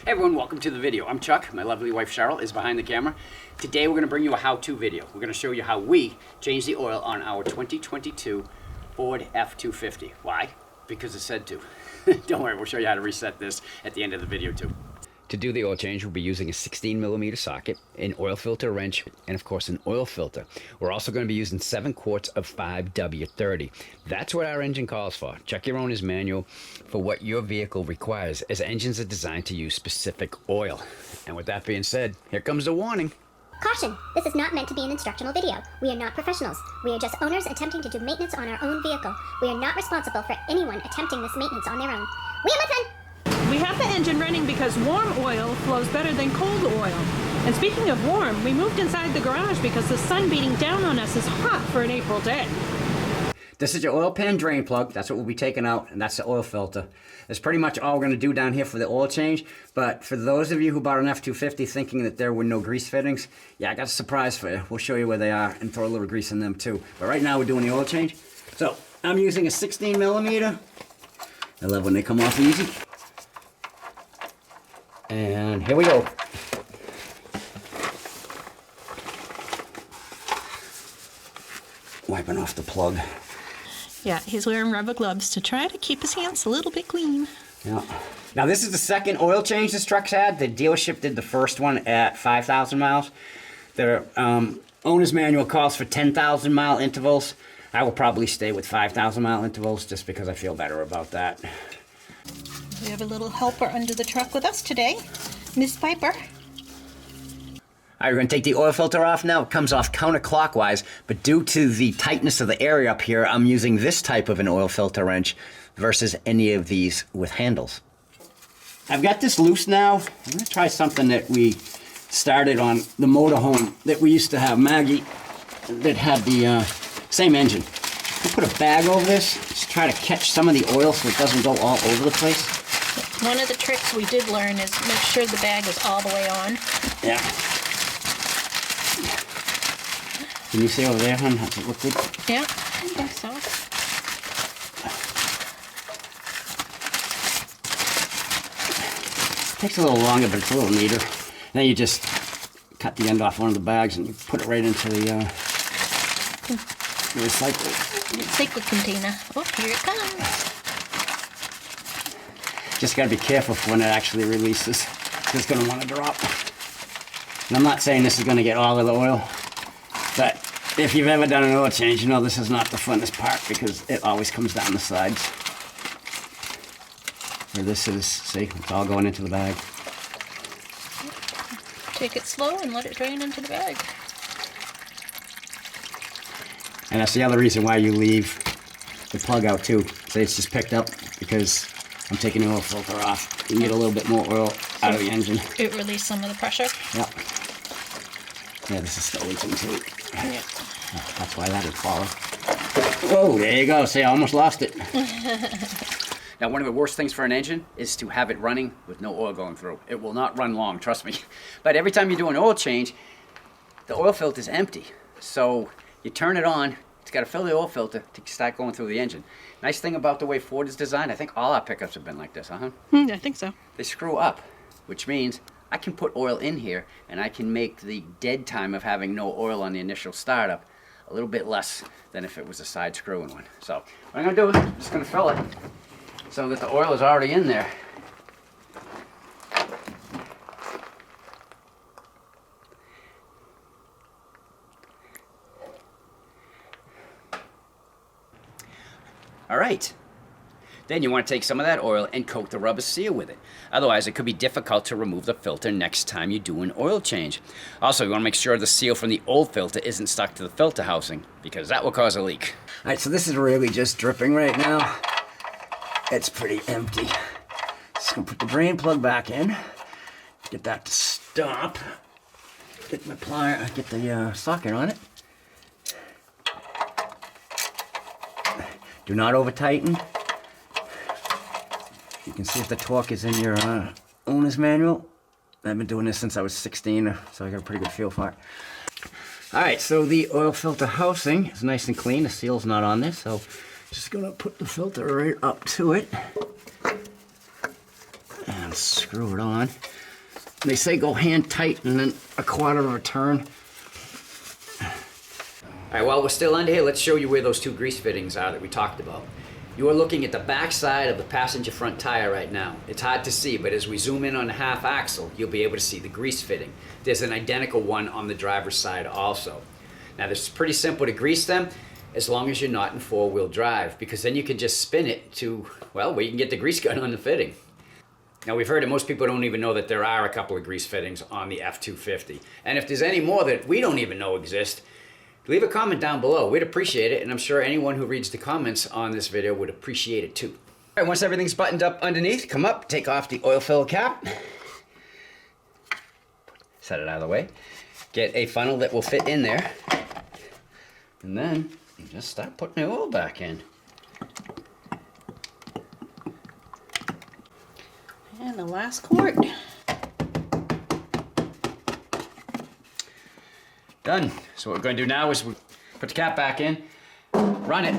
Hey everyone, welcome to the video. I'm Chuck. My lovely wife Cheryl is behind the camera. Today we're going to bring you a how-to video. We're going to show you how we change the oil on our 2022 Ford F-250. Why? Because it said to. Don't worry, we'll show you how to reset this at the end of the video too. To do the oil change, we'll be using a 16mm socket, an oil filter wrench, and of course an oil filter. We're also going to be using 7 quarts of 5W30. That's what our engine calls for. Check your owner's manual for what your vehicle requires, as engines are designed to use specific oil. And with that being said, here comes the warning. Caution! This is not meant to be an instructional video. We are not professionals. We are just owners attempting to do maintenance on our own vehicle. We are not responsible for anyone attempting this maintenance on their own. We are my friend! We have the engine running because warm oil flows better than cold oil. And speaking of warm, we moved inside the garage because the sun beating down on us is hot for an April day. This is your oil pan drain plug. That's what we'll be taking out, and that's the oil filter. That's pretty much all we're going to do down here for the oil change. But for those of you who bought an F-250 thinking that there were no grease fittings, yeah, I got a surprise for you. We'll show you where they are and throw a little grease in them too. But right now we're doing the oil change. So I'm using a 16mm. I love when they come off easy. And here we go. Wiping off the plug. Yeah, he's wearing rubber gloves to try to keep his hands a little bit clean. Yeah. Now this is the second oil change this truck's had. The dealership did the first one at 5,000 miles. The owner's manual calls for 10,000 mile intervals. I will probably stay with 5,000 mile intervals just because I feel better about that. We have a little helper under the truck with us today, Miss Piper. All right, we're going to take the oil filter off now. It comes off counterclockwise, but due to the tightness of the area up here, I'm using this type of an oil filter wrench versus any of these with handles. I've got this loose now. I'm going to try something that we started on the motorhome that we used to have, Maggie, that had the same engine. I'll put a bag over this, just try to catch some of the oil so it doesn't go all over the place. One of the tricks we did learn is make sure the bag is all the way on. Yeah. Can you see over there, hon? Does it look good? Yeah, I think so. It takes a little longer, but it's a little neater. Then you just cut the end off one of the bags and you put it right into the recycle container. Oh, here it comes. Just gotta be careful for when it actually releases. It's gonna want to drop. And I'm not saying this is gonna get all of the oil, but if you've ever done an oil change, you know this is not the funnest part because it always comes down the sides. Where this is, see, it's all going into the bag. Take it slow and let it drain into the bag. And that's the other reason why you leave the plug out too. So it's just picked up because I'm taking the oil filter off. You can get a little bit more oil out of the engine. It released some of the pressure. Yep. Yeah, this is still leaking too. Yeah. That's why that would follow. Whoa, there you go. See, I almost lost it. Now, one of the worst things for an engine is to have it running with no oil going through. It will not run long, trust me. But every time you do an oil change, the oil filter is empty. So you turn it on, it's got to fill the oil filter to start going through the engine. Nice thing about the way Ford is designed, I think all our pickups have been like this, I think so. They screw up, which means I can put oil in here and I can make the dead time of having no oil on the initial startup a little bit less than if it was a side screwing one. So what I'm going to do is I'm just going to fill it so that the oil is already in there. All right. Then you want to take some of that oil and coat the rubber seal with it. Otherwise, it could be difficult to remove the filter next time you do an oil change. Also, you want to make sure the seal from the old filter isn't stuck to the filter housing, because that will cause a leak. All right, so this is really just dripping right now. It's pretty empty. Just gonna put the drain plug back in. Get that to stop. Get my plier, get the socket on it. Do not over tighten. You can see if the torque is in your owner's manual. I've been doing this since I was 16, so I got a pretty good feel for it. All right, so the oil filter housing is nice and clean. The seal's not on this, so just gonna put the filter right up to it. And screw it on. They say go hand tight and then 1/4 of a turn. All right, while we're still under here, let's show you where those 2 grease fittings are that we talked about. You are looking at the back side of the passenger front tire right now. It's hard to see, but as we zoom in on the half axle, you'll be able to see the grease fitting. There's an identical one on the driver's side also. Now, this is pretty simple to grease them as long as you're not in 4-wheel drive, because then you can just spin it to, well, where you can get the grease gun on the fitting. Now, we've heard that most people don't even know that there are a couple of grease fittings on the F250. And if there's any more that we don't even know exist, leave a comment down below. We'd appreciate it, and I'm sure anyone who reads the comments on this video would appreciate it too. All right, once everything's buttoned up underneath, come up, take off the oil fill cap, set it out of the way, get a funnel that will fit in there, and then you just start putting the oil back in. And the last quart. Done. So what we're going to do now is we put the cap back in, run it,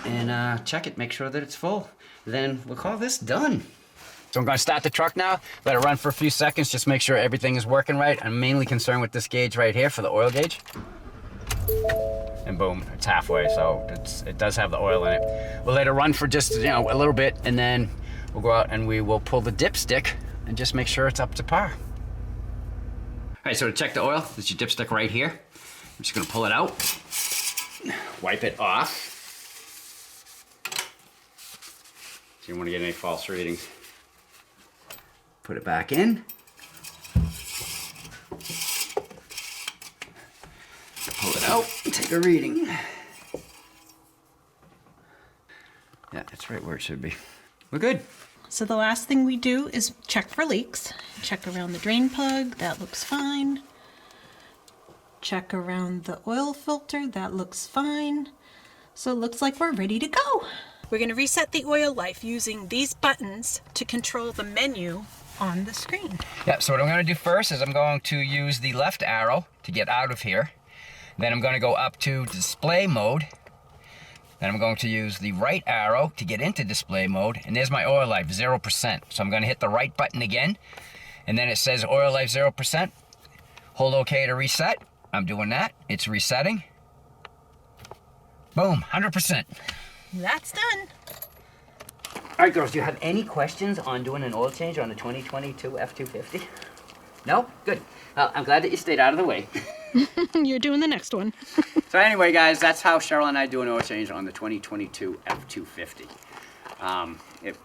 and check it, make sure that it's full. Then we'll call this done. So I'm going to start the truck now, let it run for a few seconds, just make sure everything is working right. I'm mainly concerned with this gauge right here for the oil gauge. And boom, it's halfway, so it does have the oil in it. We'll let it run for just, a little bit, and then we'll go out and we will pull the dipstick and just make sure it's up to par. All right, so to check the oil, there's your dipstick right here. I'm just gonna pull it out, wipe it off. So you don't wanna get any false readings. Put it back in. Pull it out and take a reading. Yeah, that's right where it should be. We're good. So the last thing we do is check for leaks. Check around the drain plug, that looks fine. Check around the oil filter, that looks fine. So it looks like we're ready to go. We're going to reset the oil life using these buttons to control the menu on the screen. Yeah, so what I'm going to do first is I'm going to use the left arrow to get out of here. Then I'm going to go up to display mode. Then I'm going to use the right arrow to get into display mode. And there's my oil life, 0%. So I'm going to hit the right button again. And then it says oil life 0%. Hold OK to reset. I'm doing that. It's resetting. Boom, 100%. That's done. All right, girls, do you have any questions on doing an oil change on the 2022 F250? No? Good. I'm glad that you stayed out of the way. You're doing the next one. So anyway, guys, that's how Cheryl and I do an oil change on the 2022 F250. It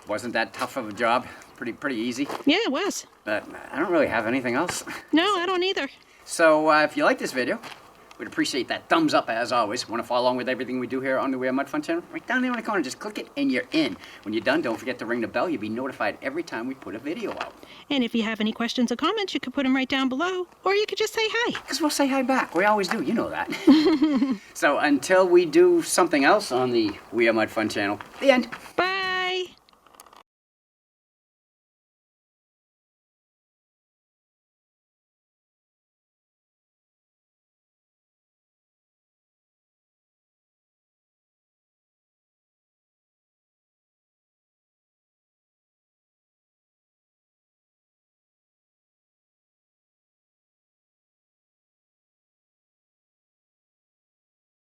wasn't that tough of a job. Pretty easy. Yeah, it was. But I don't really have anything else. No, I don't either. So if you like this video, we'd appreciate that thumbs up as always. Want to follow along with everything we do here on the We Are Mud Fun channel? Right down there in the corner, just click it and you're in. When you're done, don't forget to ring the bell. You'll be notified every time we put a video out. And if you have any questions or comments, you could put them right down below, or you could just say hi. Because we'll say hi back. We always do, you know that. So until we do something else on the We Are Mud Fun channel, the end. Bye.